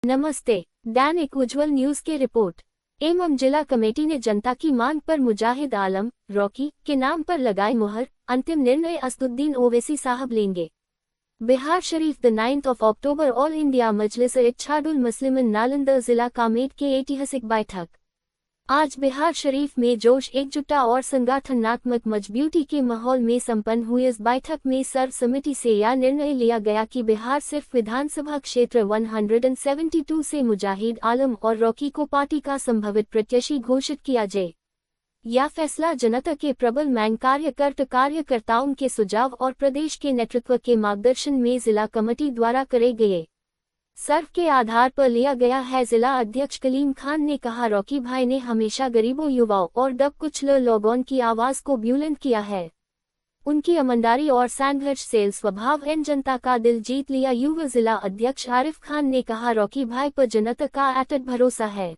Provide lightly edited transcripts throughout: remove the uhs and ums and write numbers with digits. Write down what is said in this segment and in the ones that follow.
नमस्ते। दैनिक उज्ज्वल न्यूज के रिपोर्ट एवं जिला कमेटी ने जनता की मांग पर मुजाहिद आलम रॉकी के नाम पर लगाई मुहर। अंतिम निर्णय असदुद्दीन ओवैसी साहब लेंगे। बिहार शरीफ 9 अक्टूबर ऑल इंडिया मजलिस इत्तेहादुल मुस्लिमीन नालंदा जिला कमेटी के ऐतिहासिक बैठक आज बिहार शरीफ में जोश एकजुटता और संगठनात्मक मजबूती के माहौल में संपन्न हुई। इस बैठक में सर्वसम्मति से यह निर्णय लिया गया कि बिहार सिर्फ विधानसभा क्षेत्र 172 से मुजाहिद आलम और रॉकी को पार्टी का संभावित प्रत्याशी घोषित किया जाए। यह फैसला जनता के प्रबल मैंग कार्यकर्ताओं के सुझाव और प्रदेश के नेतृत्व के मार्गदर्शन में जिला कमेटी द्वारा करे गए सर्व के आधार पर लिया गया है। जिला अध्यक्ष कलीम खान ने कहा, रॉकी भाई ने हमेशा गरीबों, युवाओं और दबकुचले लोगों की आवाज को बुलंद किया है। उनकी ईमानदारी और संघर्षशील स्वभाव ने जनता का दिल जीत लिया। युवा जिला अध्यक्ष आरिफ खान ने कहा, रॉकी भाई पर जनता का अटूट भरोसा है।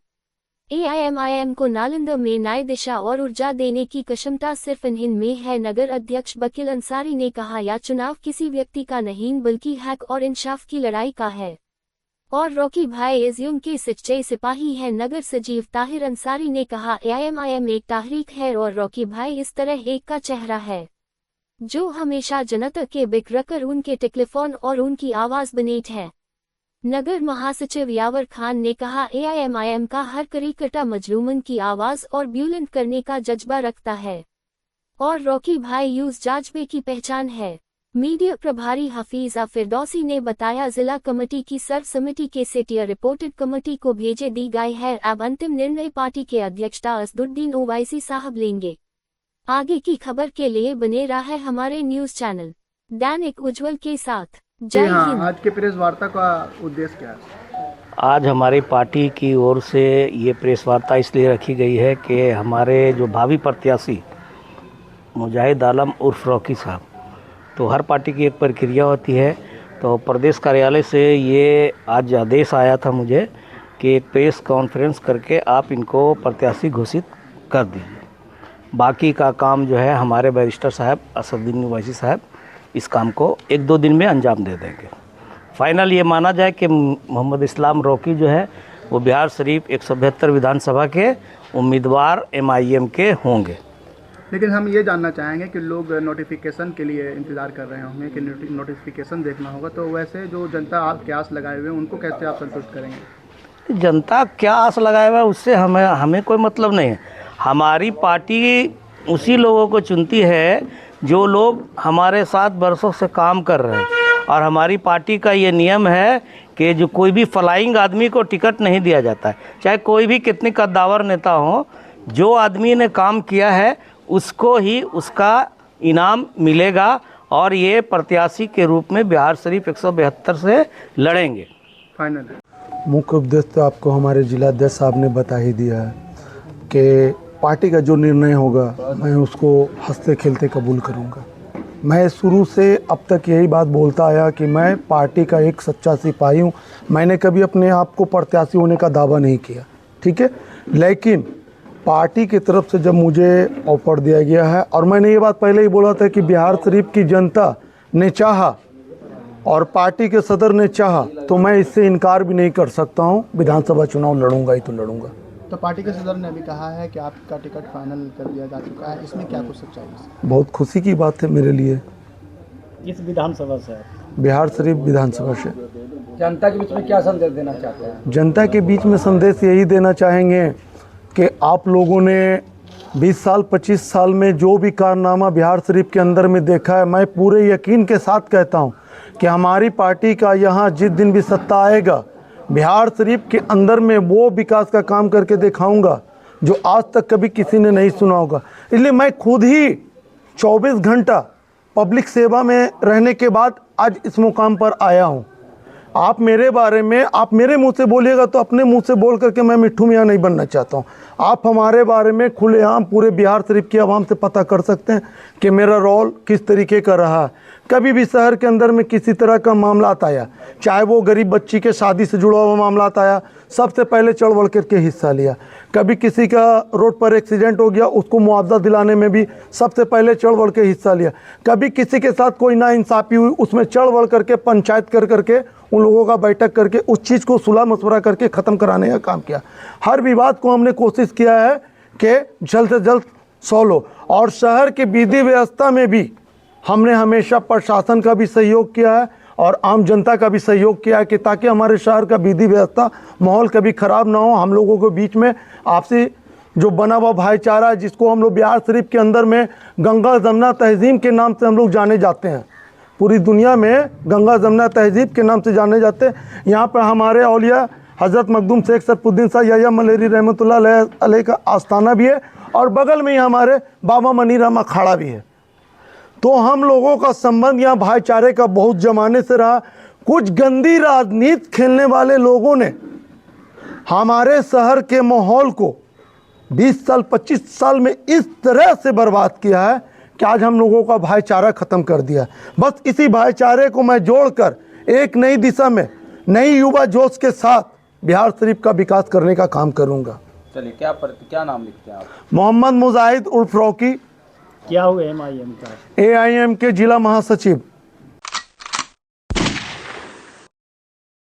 AIMIM को नालंदा में नई दिशा और ऊर्जा देने की क्षमता सिर्फ इन्हीं में है। नगर अध्यक्ष वकील अंसारी ने कहा, यह चुनाव किसी व्यक्ति का नहीं बल्कि हक और इंसाफ की लड़ाई का है और रॉकी भाई इस युग के सच्चे सिपाही हैं। नगर सचिव ताहिर अंसारी ने कहा, AIMIM एक तहरीक है और रॉकी भाई इस तरह एक का चेहरा है जो हमेशा जनता के बिखरकर उनके टेलीफोन और उनकी आवाज बनेट है। नगर महासचिव यावर खान ने कहा, AIMIM का हर कार्यकर्ता मजलूमन की आवाज और बुलंद करने का जज्बा रखता है और रॉकी भाई यूज जज्बे की पहचान है। मीडिया प्रभारी हफीजा फिरदौसी ने बताया, जिला कमेटी की सर्वसम्मति के सेटिया रिपोर्टेड कमेटी को भेजे दी गई है। अब अंतिम निर्णय पार्टी के अध्यक्ष असदुद्दीन ओवैसी साहब लेंगे। आगे की खबर के लिए बने रहे हमारे न्यूज चैनल दैनिक उज्ज्वल के साथ। जय हिंद। आज के प्रेस वार्ता का उद्देश्य क्या है? आज हमारी पार्टी की ओर से ये प्रेस वार्ता इसलिए रखी गई है कि हमारे जो भावी प्रत्याशी मुजाहिद आलम उर्फ रॉकी साहब, तो हर पार्टी की एक प्रक्रिया होती है। तो प्रदेश कार्यालय से ये आज आदेश आया था मुझे कि एक प्रेस कॉन्फ्रेंस करके आप इनको प्रत्याशी घोषित कर दीजिए। बाकी का काम जो है हमारे बैरिस्टर साहब असदुद्दीन ओवैसी साहब इस काम को 1-2 दिन में अंजाम दे देंगे। फाइनल ये माना जाए कि मोहम्मद इस्लाम रॉकी जो है वो बिहार शरीफ 172 विधानसभा के उम्मीदवार MIM के होंगे। लेकिन हम ये जानना चाहेंगे कि लोग नोटिफिकेशन के लिए इंतज़ार कर रहे होंगे कि नोटिफिकेशन देखना होगा, तो वैसे जो जनता आपके आस लगाए हुए हैं उनको कैसे आप संतुष्ट करेंगे? जनता क्या आस लगाए हुआ है उससे हमें कोई मतलब नहीं है। हमारी पार्टी उसी लोगों को चुनती है जो लोग हमारे साथ बरसों से काम कर रहे हैं और हमारी पार्टी का ये नियम है कि जो कोई भी फ्लाइंग आदमी को टिकट नहीं दिया जाता है, चाहे कोई भी कितने कद्दावर नेता हो। जो आदमी ने काम किया है उसको ही उसका इनाम मिलेगा और ये प्रत्याशी के रूप में बिहार शरीफ 172 से लड़ेंगे। फाइनल मुख्य उद्देश्य तो आपको हमारे जिलाध्यक्ष साहब ने बता ही दिया है कि पार्टी का जो निर्णय होगा मैं उसको हंसते खेलते कबूल करूंगा। मैं शुरू से अब तक यही बात बोलता आया कि मैं पार्टी का एक सच्चा सिपाही हूं। मैंने कभी अपने आप को प्रत्याशी होने का दावा नहीं किया, ठीक है, लेकिन पार्टी की तरफ से जब मुझे ऑफर दिया गया है और मैंने ये बात पहले ही बोला था कि बिहार शरीफ की जनता ने चाहा और पार्टी के सदर ने चाहा तो मैं इससे इनकार भी नहीं कर सकता हूं। विधानसभा चुनाव लड़ूंगा ही तो लड़ूंगा। तो पार्टी के सदर ने अभी कहा है कि आपका टिकट फाइनल कर दिया जा चुका है, इसमें क्या कुछ सच्चाई है? बहुत खुशी की बात है मेरे लिए। इस विधानसभा से बिहार शरीफ विधानसभा से जनता के बीच में क्या संदेश देना चाहते हैं? जनता के बीच में संदेश यही देना चाहेंगे कि आप लोगों ने 20 साल 25 साल में जो भी कारनामा बिहार शरीफ के अंदर में देखा है, मैं पूरे यकीन के साथ कहता हूं कि हमारी पार्टी का यहाँ जिस दिन भी सत्ता आएगा बिहार शरीफ के अंदर में वो विकास का काम करके दिखाऊंगा जो आज तक कभी किसी ने नहीं सुना होगा। इसलिए मैं खुद ही 24 घंटा पब्लिक सेवा में रहने के बाद आज इस मुकाम पर आया हूं। आप मेरे बारे में आप मेरे मुंह से बोलिएगा तो अपने मुंह से बोल करके मैं मिट्ठू मियाँ नहीं बनना चाहता हूं। आप हमारे बारे में खुलेआम पूरे बिहार शरीफ की आवाम से पता कर सकते हैं कि मेरा रोल किस तरीके का रहा। कभी भी शहर के अंदर में किसी तरह का मामला आया, चाहे वो गरीब बच्ची के शादी से जुड़ा हुआ मामला आया, सबसे पहले चढ़ बढ़ करके हिस्सा लिया। कभी किसी का रोड पर एक्सीडेंट हो गया, उसको मुआवजा दिलाने में भी सबसे पहले चढ़ बढ़ के हिस्सा लिया। कभी किसी के साथ कोई नाइंसाफ़ी हुई, उसमें चढ़ बढ़ करके पंचायत कर करके उन लोगों का बैठक करके उस चीज़ को सुलह मशवरा करके ख़त्म कराने का काम किया। हर विवाद को हमने कोशिश किया है कि जल्द से जल्द सॉल्व हो। और शहर की विधि व्यवस्था में भी हमने हमेशा प्रशासन का भी सहयोग किया है और आम जनता का भी सहयोग किया है कि ताकि हमारे शहर का विधि व्यवस्था माहौल कभी ख़राब ना हो। हम लोगों के बीच में आपसी जो बना हुआ भाईचारा है, जिसको हम लोग बिहार शरीफ के अंदर में गंगा जमुना तहजीब के नाम से हम लोग जाने जाते हैं, पूरी दुनिया में गंगा जमुना तहजीब के नाम से जाने जाते हैं। यहाँ पर हमारे औलिया हज़रत मखदूम शेख सरफुद्दीन शाह याया मलेरी रहमतुल्लाह अलैह का आस्थाना भी है और बगल में ही हमारे बाबा मनीराम अखाड़ा भी है। तो हम लोगों का संबंध यहाँ भाईचारे का बहुत ज़माने से रहा। कुछ गंदी राजनीति खेलने वाले लोगों ने हमारे शहर के माहौल को 20 साल 25 साल में इस तरह से बर्बाद किया है कि आज हम लोगों का भाईचारा ख़त्म कर दिया। बस इसी भाईचारे को मैं जोड़कर एक नई दिशा में नई युवा जोश के साथ बिहार शरीफ का विकास करने का काम करूँगा। चलिए, क्या नाम लिखते हैं आप? मोहम्मद मुजाहिद उर्फ रॉकी, क्या हुआ एमआईएम का? AIM के जिला महासचिव।